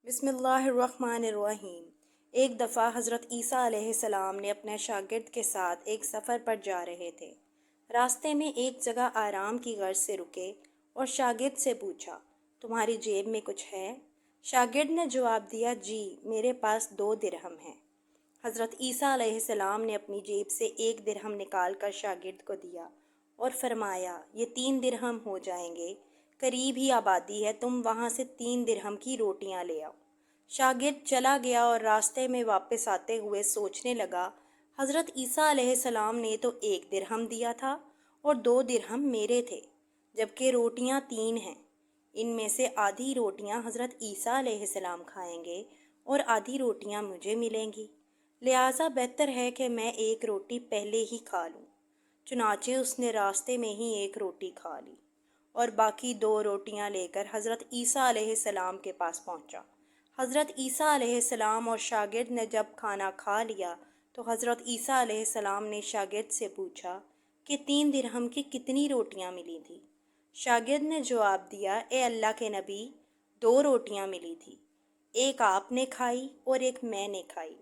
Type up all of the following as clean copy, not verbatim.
بسم اللہ الرحمن الرحیم۔ ایک دفعہ حضرت عیسیٰ علیہ السلام نے اپنے شاگرد کے ساتھ ایک سفر پر جا رہے تھے۔ راستے میں ایک جگہ آرام کی غرض سے رکے اور شاگرد سے پوچھا، تمہاری جیب میں کچھ ہے؟ شاگرد نے جواب دیا، جی میرے پاس 2 درہم ہیں۔ حضرت عیسیٰ علیہ السلام نے اپنی جیب سے 1 درہم نکال کر شاگرد کو دیا اور فرمایا، یہ 3 درہم ہو جائیں گے، قریب ہی آبادی ہے، تم وہاں سے 3 درہم کی روٹیاں لے آؤ۔ شاگرد چلا گیا اور راستے میں واپس آتے ہوئے سوچنے لگا، حضرت عیسیٰ علیہ السلام نے تو 1 درہم دیا تھا اور 2 درہم میرے تھے، جبکہ روٹیاں 3 ہیں۔ ان میں سے آدھی روٹیاں حضرت عیسیٰ علیہ السلام کھائیں گے اور آدھی روٹیاں مجھے ملیں گی، لہٰذا بہتر ہے کہ میں 1 روٹی پہلے ہی کھا لوں۔ چنانچہ اس نے راستے میں ہی 1 روٹی کھا لی اور باقی 2 روٹیاں لے کر حضرت عیسیٰ علیہ السلام کے پاس پہنچا۔ حضرت عیسیٰ علیہ السلام اور شاگرد نے جب کھانا کھا لیا تو حضرت عیسیٰ علیہ السلام نے شاگرد سے پوچھا کہ 3 درہم کی کتنی روٹیاں ملی تھیں؟ شاگرد نے جواب دیا، اے اللہ کے نبی، 2 روٹیاں ملی تھی، ایک آپ نے کھائی اور ایک میں نے کھائی۔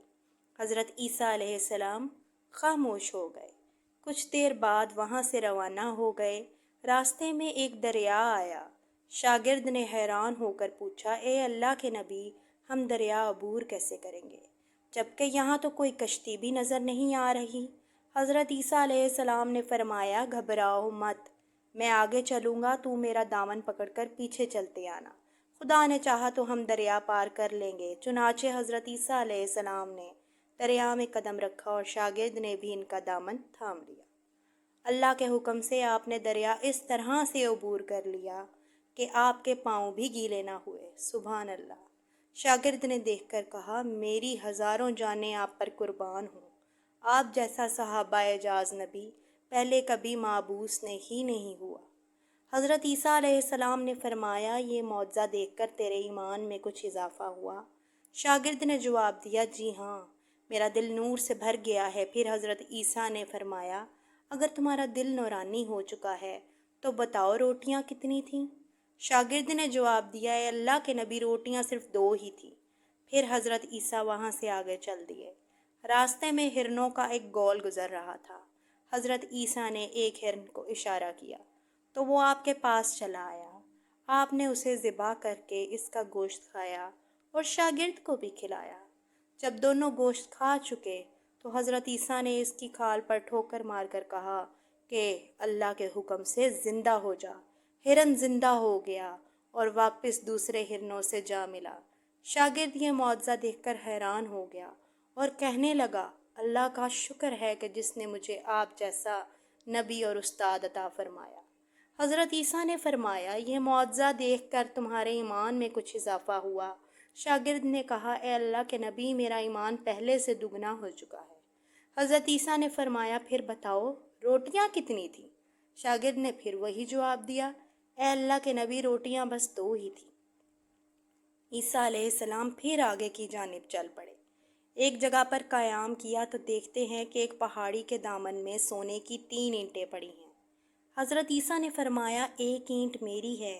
حضرت عیسیٰ علیہ السلام خاموش ہو گئے۔ کچھ دیر بعد وہاں سے روانہ ہو گئے۔ راستے میں ایک دریا آیا۔ شاگرد نے حیران ہو کر پوچھا، اے اللہ کے نبی، ہم دریا عبور کیسے کریں گے، جبکہ یہاں تو کوئی کشتی بھی نظر نہیں آ رہی؟ حضرت عیسیٰ علیہ السلام نے فرمایا، گھبراؤ مت، میں آگے چلوں گا، تو میرا دامن پکڑ کر پیچھے چلتے آنا، خدا نے چاہا تو ہم دریا پار کر لیں گے۔ چنانچہ حضرت عیسیٰ علیہ السلام نے دریا میں قدم رکھا اور شاگرد نے بھی ان کا دامن تھام لیا۔ اللہ کے حکم سے آپ نے دریا اس طرح سے عبور کر لیا کہ آپ کے پاؤں بھی گیلے نہ ہوئے۔ سبحان اللہ۔ شاگرد نے دیکھ کر کہا، میری ہزاروں جانیں آپ پر قربان ہوں، آپ جیسا صحابہ اعجاز نبی پہلے کبھی مابعوث ہی نہیں ہوا۔ حضرت عیسیٰ علیہ السلام نے فرمایا، یہ معجزہ دیکھ کر تیرے ایمان میں کچھ اضافہ ہوا؟ شاگرد نے جواب دیا، جی ہاں، میرا دل نور سے بھر گیا ہے۔ پھر حضرت عیسیٰ نے فرمایا، اگر تمہارا دل نورانی ہو چکا ہے تو بتاؤ روٹیاں کتنی تھیں؟ شاگرد نے جواب دیا، اے اللہ کے نبی، روٹیاں صرف 2 ہی تھیں۔ پھر حضرت عیسیٰ وہاں سے آگے چل دیے۔ راستے میں ہرنوں کا ایک گول گزر رہا تھا۔ حضرت عیسیٰ نے ایک ہرن کو اشارہ کیا تو وہ آپ کے پاس چلا آیا۔ آپ نے اسے ذبح کر کے اس کا گوشت کھایا اور شاگرد کو بھی کھلایا۔ جب دونوں گوشت کھا چکے تو حضرت عیسیٰ نے اس کی کھال پر ٹھوکر مار کر کہا کہ اللہ کے حکم سے زندہ ہو جا۔ ہرن زندہ ہو گیا اور واپس دوسرے ہرنوں سے جا ملا۔ شاگرد یہ معجزہ دیکھ کر حیران ہو گیا اور کہنے لگا، اللہ کا شکر ہے کہ جس نے مجھے آپ جیسا نبی اور استاد عطا فرمایا۔ حضرت عیسیٰ نے فرمایا، یہ معجزہ دیکھ کر تمہارے ایمان میں کچھ اضافہ ہوا؟ شاگرد نے کہا، اے اللہ کے نبی، میرا ایمان پہلے سے دگنا ہو چکا ہے۔ حضرت عیسیٰ نے فرمایا، پھر بتاؤ روٹیاں کتنی تھیں؟ شاگرد نے پھر وہی جواب دیا، اے اللہ کے نبی، روٹیاں بس 2 ہی تھیں۔ عیسیٰ علیہ السلام پھر آگے کی جانب چل پڑے۔ ایک جگہ پر قیام کیا تو دیکھتے ہیں کہ ایک پہاڑی کے دامن میں سونے کی 3 اینٹیں پڑی ہیں۔ حضرت عیسیٰ نے فرمایا، 1 اینٹ میری ہے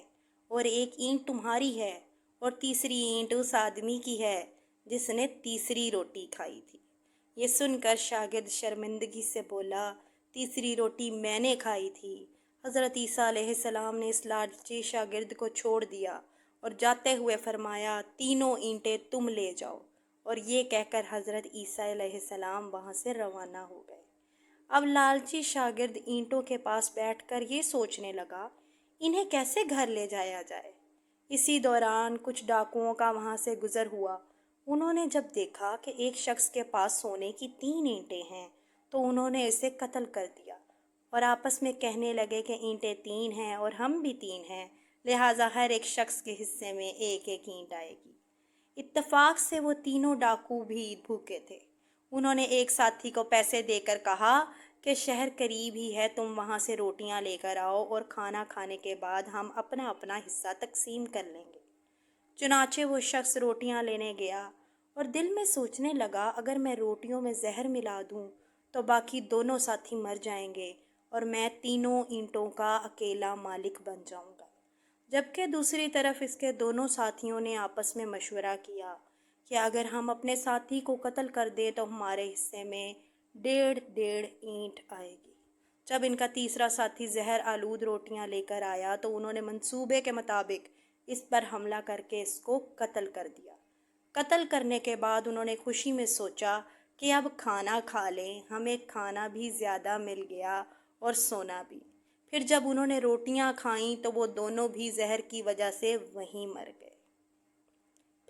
اور 1 اینٹ تمہاری ہے اور تیسری اینٹ اس آدمی کی ہے جس نے تیسری روٹی کھائی تھی۔ یہ سن کر شاگرد شرمندگی سے بولا، تیسری روٹی میں نے کھائی تھی۔ حضرت عیسیٰ علیہ السلام نے اس لالچی شاگرد کو چھوڑ دیا اور جاتے ہوئے فرمایا، 3 اینٹیں تم لے جاؤ، اور یہ کہہ کر حضرت عیسیٰ علیہ السلام وہاں سے روانہ ہو گئے۔ اب لالچی شاگرد اینٹوں کے پاس بیٹھ کر یہ سوچنے لگا، انہیں کیسے گھر لے جایا جائے۔ اسی دوران کچھ ڈاکوؤں کا وہاں سے گزر ہوا۔ انہوں نے جب دیکھا کہ ایک شخص کے پاس سونے کی 3 اینٹیں ہیں تو انہوں نے اسے قتل کر دیا اور آپس میں کہنے لگے کہ اینٹیں 3 ہیں اور ہم بھی 3 ہیں، لہٰذا ہر ایک شخص کے حصے میں 1 اینٹ آئے گی۔ اتفاق سے وہ تینوں ڈاکو بھی بھوکے تھے۔ انہوں نے ایک ساتھی کو پیسے دے کر کہا کہ شہر قریب ہی ہے، تم وہاں سے روٹیاں لے کر آؤ اور کھانا کھانے کے بعد ہم اپنا اپنا حصہ تقسیم کر لیں گے۔ چنانچہ وہ شخص روٹیاں لینے گیا اور دل میں سوچنے لگا، اگر میں روٹیوں میں زہر ملا دوں تو باقی دونوں ساتھی مر جائیں گے اور میں 3 اینٹوں کا اکیلا مالک بن جاؤں گا۔ جبکہ دوسری طرف اس کے دونوں ساتھیوں نے آپس میں مشورہ کیا کہ اگر ہم اپنے ساتھی کو قتل کر دیں تو ہمارے حصے میں 1.5 اینٹ آئے گی۔ جب ان کا تیسرا ساتھی زہر آلود روٹیاں لے کر آیا تو انہوں نے منصوبے کے مطابق اس پر حملہ کر کے اس کو قتل کر دیا۔ قتل کرنے کے بعد انہوں نے خوشی میں سوچا کہ اب کھانا کھا لیں، ہمیں کھانا بھی زیادہ مل گیا اور سونا بھی۔ پھر جب انہوں نے روٹیاں کھائیں تو وہ دونوں بھی زہر کی وجہ سے وہیں مر گئے۔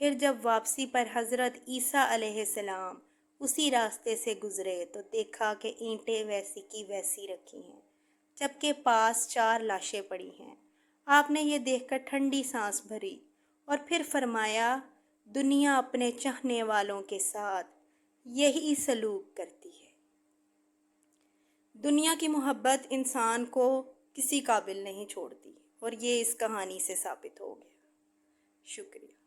پھر جب واپسی پر حضرت عیسیٰ علیہ السلام اسی راستے سے گزرے تو دیکھا کہ اینٹیں ویسی کی ویسی رکھی ہیں، جبکہ پاس 4 لاشیں پڑی ہیں۔ آپ نے یہ دیکھ کر ٹھنڈی سانس بھری اور پھر فرمایا، دنیا اپنے چاہنے والوں کے ساتھ یہی سلوک کرتی ہے۔ دنیا کی محبت انسان کو کسی قابل نہیں چھوڑتی، اور یہ اس کہانی سے ثابت ہو گیا۔ شکریہ۔